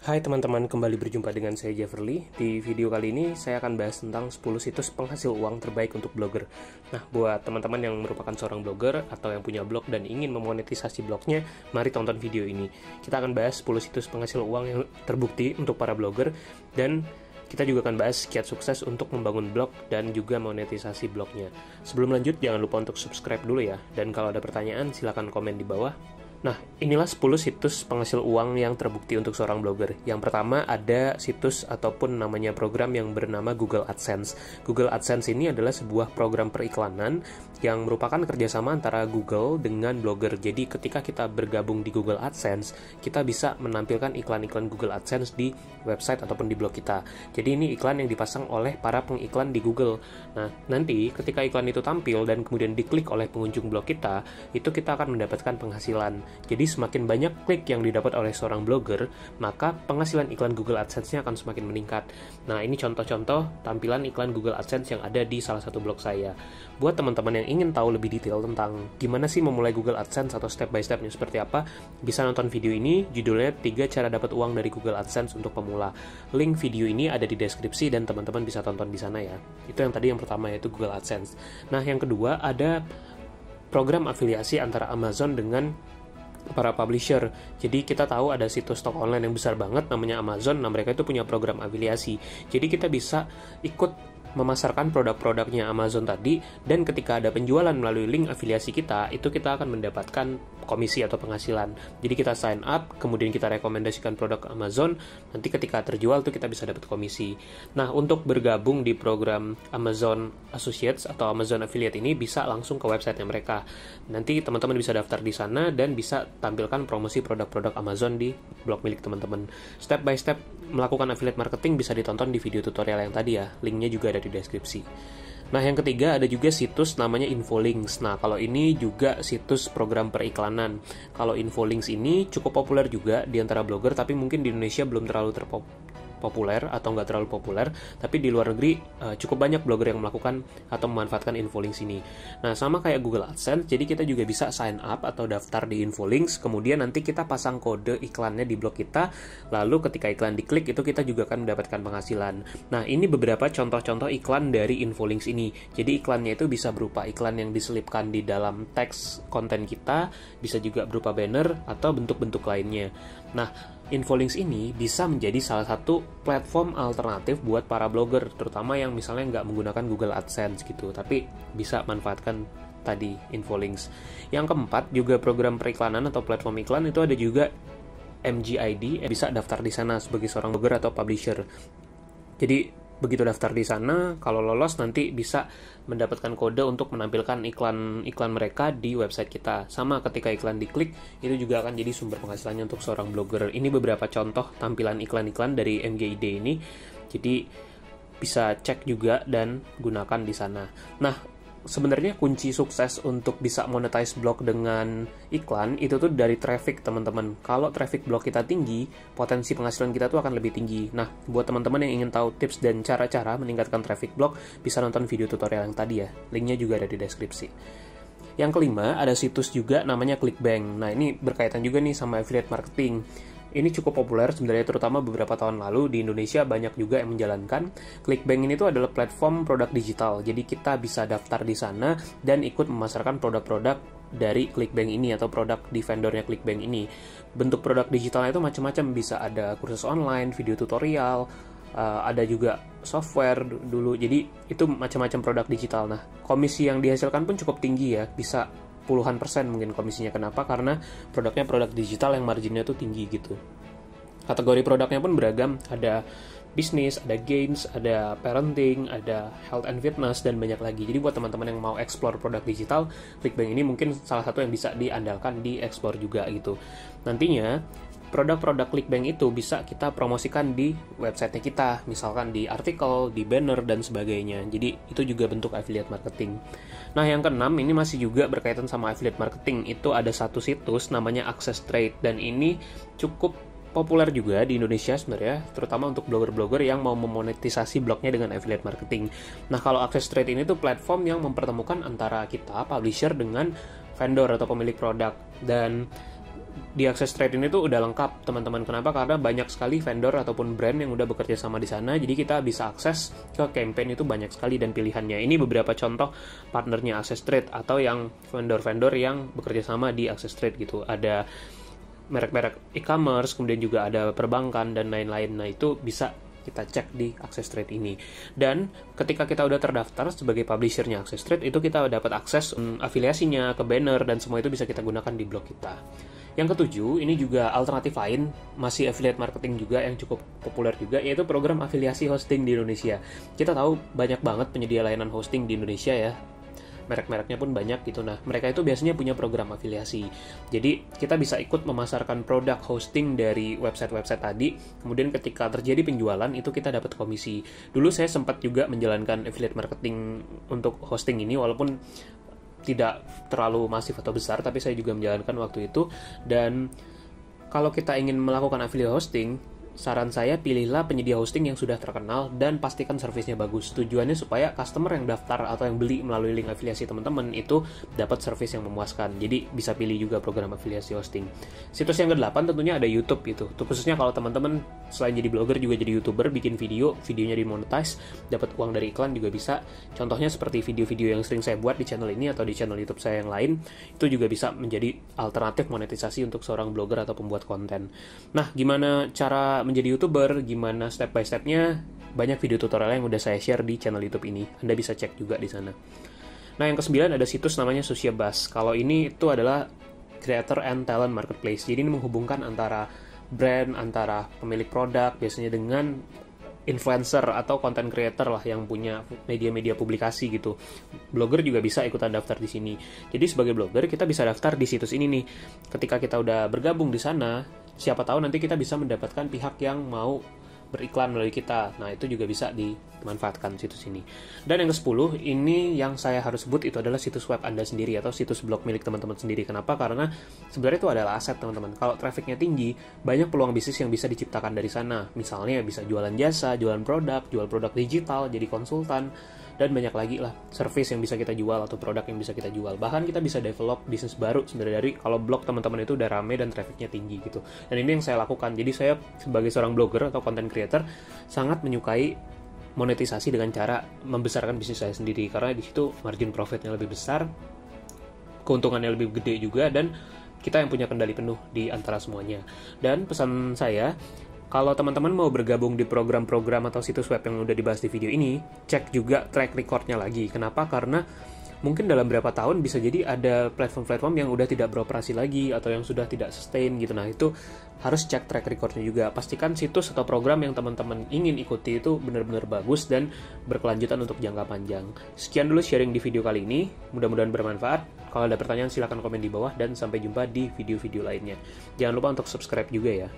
Hai teman-teman, kembali berjumpa dengan saya Jefferly. Di video kali ini saya akan bahas tentang 10 situs penghasil uang terbaik untuk blogger. Nah, buat teman-teman yang merupakan seorang blogger atau yang punya blog dan ingin memonetisasi blognya, mari tonton video ini. Kita akan bahas 10 situs penghasil uang yang terbukti untuk para blogger, dan kita juga akan bahas kiat sukses untuk membangun blog dan juga monetisasi blognya. Sebelum lanjut, jangan lupa untuk subscribe dulu ya. Dan kalau ada pertanyaan, silahkan komen di bawah. Nah, inilah 10 situs penghasil uang yang terbukti untuk seorang blogger. Yang pertama ada situs ataupun namanya program yang bernama Google AdSense. Google AdSense ini adalah sebuah program periklanan yang merupakan kerjasama antara Google dengan blogger. Jadi ketika kita bergabung di Google AdSense, kita bisa menampilkan iklan-iklan Google AdSense di website ataupun di blog kita. Jadi ini iklan yang dipasang oleh para pengiklan di Google. Nah, nanti ketika iklan itu tampil dan kemudian diklik oleh pengunjung blog kita, itu kita akan mendapatkan penghasilan. Jadi semakin banyak klik yang didapat oleh seorang blogger, maka penghasilan iklan Google AdSense-nya akan semakin meningkat. Nah, ini contoh-contoh tampilan iklan Google AdSense yang ada di salah satu blog saya. Buat teman-teman yang ingin tahu lebih detail tentang gimana sih memulai Google AdSense atau step by step-nya seperti apa, bisa nonton video ini, judulnya 3 cara dapat uang dari Google AdSense untuk pemula. Link video ini ada di deskripsi dan teman-teman bisa tonton di sana ya. Itu yang tadi yang pertama, yaitu Google AdSense. Nah, yang kedua ada program afiliasi antara Amazon dengan para publisher. Jadi kita tahu ada situs toko online yang besar banget namanya Amazon. Nah, mereka itu punya program afiliasi. Jadi kita bisa ikut memasarkan produk-produknya Amazon tadi, dan ketika ada penjualan melalui link afiliasi kita, itu kita akan mendapatkan komisi atau penghasilan. Jadi kita sign up, kemudian kita rekomendasikan produk Amazon, nanti ketika terjual tuh kita bisa dapat komisi. Nah, untuk bergabung di program Amazon Associates atau Amazon Affiliate ini bisa langsung ke websitenya mereka. Nanti teman-teman bisa daftar di sana dan bisa tampilkan promosi produk-produk Amazon di blog milik teman-teman. Step by step melakukan affiliate marketing bisa ditonton di video tutorial yang tadi ya. Linknya juga ada di deskripsi. Nah, yang ketiga ada juga situs namanya Infolinks. Nah, kalau ini juga situs program periklanan. Kalau Infolinks ini cukup populer juga di antara blogger, tapi mungkin di Indonesia belum terlalu populer atau nggak terlalu populer, tapi di luar negeri cukup banyak blogger yang melakukan atau memanfaatkan Infolinks ini. Nah, sama kayak Google AdSense, jadi kita juga bisa sign up atau daftar di Infolinks, kemudian nanti kita pasang kode iklannya di blog kita, lalu ketika iklan diklik itu kita juga akan mendapatkan penghasilan. Nah, ini beberapa contoh-contoh iklan dari Infolinks ini. Jadi iklannya itu bisa berupa iklan yang diselipkan di dalam teks konten kita, bisa juga berupa banner atau bentuk-bentuk lainnya. Nah, Infolinks ini bisa menjadi salah satu platform alternatif buat para blogger, terutama yang misalnya nggak menggunakan Google AdSense gitu, tapi bisa manfaatkan tadi Infolinks. Yang keempat, juga program periklanan atau platform iklan itu ada juga MGID, bisa daftar di sana sebagai seorang blogger atau publisher. Jadi begitu daftar di sana, kalau lolos nanti bisa mendapatkan kode untuk menampilkan iklan mereka di website kita. Sama ketika iklan diklik, itu juga akan jadi sumber penghasilannya untuk seorang blogger. Ini beberapa contoh tampilan iklan-iklan dari MGID ini. Jadi bisa cek juga dan gunakan di sana. Nah, sebenarnya kunci sukses untuk bisa monetize blog dengan iklan itu tuh dari traffic, teman-teman. Kalau traffic blog kita tinggi, potensi penghasilan kita tuh akan lebih tinggi. Nah, buat teman-teman yang ingin tahu tips dan cara-cara meningkatkan traffic blog, bisa nonton video tutorial yang tadi ya. Linknya juga ada di deskripsi. Yang kelima, ada situs juga namanya ClickBank. Nah, ini berkaitan juga nih sama affiliate marketing. Ini cukup populer sebenarnya, terutama beberapa tahun lalu di Indonesia banyak juga yang menjalankan. ClickBank ini tuh adalah platform produk digital. Jadi kita bisa daftar di sana dan ikut memasarkan produk-produk dari ClickBank ini atau produk di vendornya ClickBank ini. Bentuk produk digitalnya itu macam-macam, bisa ada kursus online, video tutorial, ada juga software dulu. Jadi itu macam-macam produk digital. Nah, komisi yang dihasilkan pun cukup tinggi ya, bisa puluhan persen mungkin komisinya. Kenapa? Karena produknya produk digital yang marginnya tuh tinggi gitu. Kategori produknya pun beragam, ada bisnis, ada games, ada parenting, ada health and fitness, dan banyak lagi. Jadi buat teman-teman yang mau explore produk digital, ClickBank ini mungkin salah satu yang bisa diandalkan di explore juga gitu. Nantinya produk-produk ClickBank itu bisa kita promosikan di websitenya kita, misalkan di artikel, di banner, dan sebagainya. Jadi itu juga bentuk affiliate marketing. Nah, yang keenam ini masih juga berkaitan sama affiliate marketing. Itu ada satu situs namanya Access Trade, dan ini cukup populer juga di Indonesia sebenarnya, terutama untuk blogger-blogger yang mau memonetisasi blognya dengan affiliate marketing. Nah, kalau Access Trade ini tuh platform yang mempertemukan antara kita, publisher, dengan vendor atau pemilik produk. Dan di Access Trade ini tuh udah lengkap teman-teman. Kenapa? Karena banyak sekali vendor ataupun brand yang udah bekerja sama di sana, jadi kita bisa akses ke campaign itu banyak sekali dan pilihannya. Ini beberapa contoh partnernya Access Trade atau yang vendor-vendor yang bekerja sama di Access Trade gitu. Ada merek-merek e-commerce, kemudian juga ada perbankan dan lain-lain. Nah, itu bisa kita cek di Access Trade ini. Dan ketika kita udah terdaftar sebagai publishernya Access Trade, itu kita dapat akses afiliasinya ke banner dan semua itu bisa kita gunakan di blog kita. Yang ketujuh, ini juga alternatif lain, masih affiliate marketing juga yang cukup populer juga, yaitu program afiliasi hosting di Indonesia. Kita tahu banyak banget penyedia layanan hosting di Indonesia ya, merek-mereknya pun banyak gitu. Nah, mereka itu biasanya punya program afiliasi. Jadi, kita bisa ikut memasarkan produk hosting dari website-website tadi, kemudian ketika terjadi penjualan, itu kita dapat komisi. Dulu saya sempat juga menjalankan affiliate marketing untuk hosting ini, walaupun tidak terlalu masif atau besar, tapi saya juga menjalankan waktu itu. Dan kalau kita ingin melakukan affiliate hosting, saran saya pilihlah penyedia hosting yang sudah terkenal dan pastikan servisnya bagus. Tujuannya supaya customer yang daftar atau yang beli melalui link afiliasi teman-teman itu dapat servis yang memuaskan. Jadi bisa pilih juga program afiliasi hosting. Situs yang ke-8 tentunya ada YouTube gitu. Itu khususnya kalau teman-teman selain jadi blogger juga jadi YouTuber, bikin videonya dimonetize, dapat uang dari iklan juga bisa. Contohnya seperti video-video yang sering saya buat di channel ini atau di channel YouTube saya yang lain, itu juga bisa menjadi alternatif monetisasi untuk seorang blogger atau pembuat konten. Nah, gimana cara menjadi YouTuber, gimana step by step-nya, banyak video tutorial yang udah saya share di channel YouTube ini. Anda bisa cek juga di sana. Nah, yang ke-9 ada situs namanya Sociabuzz. Kalau ini itu adalah Creator and Talent Marketplace. Jadi ini menghubungkan antara brand, antara pemilik produk, biasanya dengan influencer atau content creator lah yang punya media-media publikasi gitu. Blogger juga bisa ikutan daftar di sini. Jadi sebagai blogger kita bisa daftar di situs ini nih. Ketika kita udah bergabung di sana, siapa tahu nanti kita bisa mendapatkan pihak yang mau beriklan melalui kita. Nah, itu juga bisa dimanfaatkan situs ini. Dan yang ke-10, ini yang saya harus sebut itu adalah situs web Anda sendiri atau situs blog milik teman-teman sendiri. Kenapa? Karena sebenarnya itu adalah aset teman-teman. Kalau trafficnya tinggi, banyak peluang bisnis yang bisa diciptakan dari sana. Misalnya bisa jualan jasa, jualan produk, jual produk digital, jadi konsultan, dan banyak lagi lah service yang bisa kita jual atau produk yang bisa kita jual. Bahkan kita bisa develop bisnis baru sebenarnya dari kalau blog teman-teman itu udah rame dan trafficnya tinggi gitu. Dan ini yang saya lakukan. Jadi saya sebagai seorang blogger atau content creator sangat menyukai monetisasi dengan cara membesarkan bisnis saya sendiri, karena di situ margin profitnya lebih besar, keuntungannya lebih gede juga, dan kita yang punya kendali penuh di antara semuanya. Dan pesan saya, kalau teman-teman mau bergabung di program-program atau situs web yang udah dibahas di video ini, cek juga track record-nya lagi. Kenapa? Karena mungkin dalam beberapa tahun bisa jadi ada platform-platform yang udah tidak beroperasi lagi atau yang sudah tidak sustain gitu. Nah, itu harus cek track record-nya juga. Pastikan situs atau program yang teman-teman ingin ikuti itu benar-benar bagus dan berkelanjutan untuk jangka panjang. Sekian dulu sharing di video kali ini. Mudah-mudahan bermanfaat. Kalau ada pertanyaan silahkan komen di bawah dan sampai jumpa di video-video lainnya. Jangan lupa untuk subscribe juga ya.